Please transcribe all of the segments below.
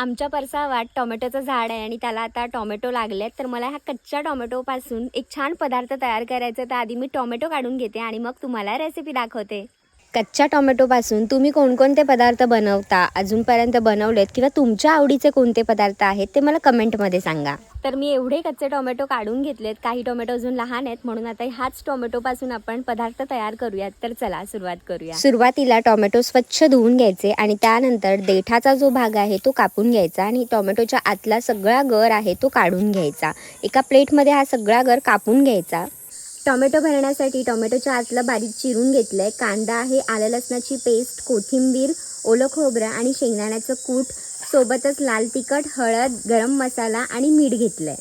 आमच्या परसावात टोमॅटोचं झाड आहे आणि त्याला आता टोमॅटो लागलेत. तर मला ह्या कच्च्या टोमॅटोपासून एक छान पदार्थ तयार करायचा. तर आधी मी टोमॅटो काढून घेते आणि मग तुम्हाला रेसिपी दाखवते. कच्च्या टोमॅटोपासून तुम्ही कोणकोणते पदार्थ बनवता, अजूनपर्यंत बनवलेत किंवा तुमच्या आवडीचे कोणते पदार्थ आहेत ते मला कमेंटमध्ये सांगा. तर मी एवढे कच्चे टोमॅटो काढून घेतलेत. काही टोमॅटो अजून लहान आहेत म्हणून आता ह्याच टोमॅटोपासून आपण पदार्थ तयार करूयात. तर चला सुरुवात करूया. सुरुवातीला टोमॅटो स्वच्छ धुवून घ्यायचे आणि त्यानंतर देठाचा जो भाग आहे तो कापून घ्यायचा आणि टोमॅटोच्या आतला सगळा गर आहे तो काढून घ्यायचा. एका प्लेटमध्ये हा सगळा गर कापून घ्यायचा. टोमॅटो भरण्यासाठी टोमॅटोच्या आतलं बारीक चिरून घेतलंय. कांदा आहे, आलं लसणाची पेस्ट, कोथिंबीर, ओलं खोबरं आणि शेंगदाण्याचं कूट, सोबतच लाल तिखट, हळद, गरम मसाला आणि मीठ घेतलंय.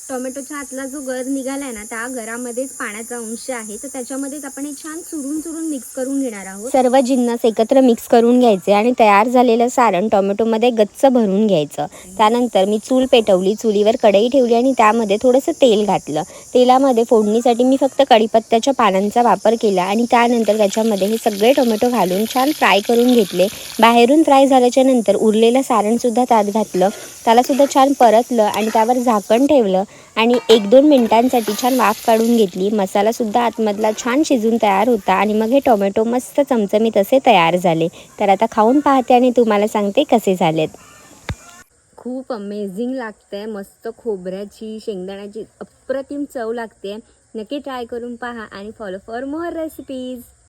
टोमॅटोच्या आतला जो गर निघालाय ना त्या गरामध्येच पाण्याचा अंश आहे. तर त्याच्यामध्येच आपण हे छान चुरून मिक्स करून घेणार आहोत. सर्व जिन्नस एकत्र मिक्स करून घ्यायचे आणि तयार झालेलं सारण टोमॅटोमध्ये गच्च भरून घ्यायचं. त्यानंतर मी चूल पेटवली, चुलीवर कढई ठेवली आणि त्यामध्ये थोडंसं तेल घातलं. तेलामध्ये फोडणीसाठी मी फक्त कढीपत्त्याच्या पानांचा वापर केला आणि त्यानंतर त्याच्यामध्ये हे सगळे टोमॅटो घालून छान फ्राय करून घेतले. बाहेरून फ्राय झाल्याच्या नंतर उरलेलं सारणसुद्धा त्यात घातलं. त्यालासुद्धा छान परतलं आणि त्यावर झाकण ठेवलं आणि 1-2 मिनिटांसाठी छान वाफ काढून घेतली. मसालासुद्धा आतमधला छान शिजून तयार होता आणि मग हे टोमॅटो मस्त चमचमीत असे तयार झाले. तर आता खाऊन पाहते आणि तुम्हाला सांगते कसे झालेत. खूप अमेझिंग लागते. मस्त खोबऱ्याची, शेंगदाण्याची अप्रतिम चव लागते. नक्की ट्राय करून पहा आणि फॉलो फॉर मोर रेसिपीज.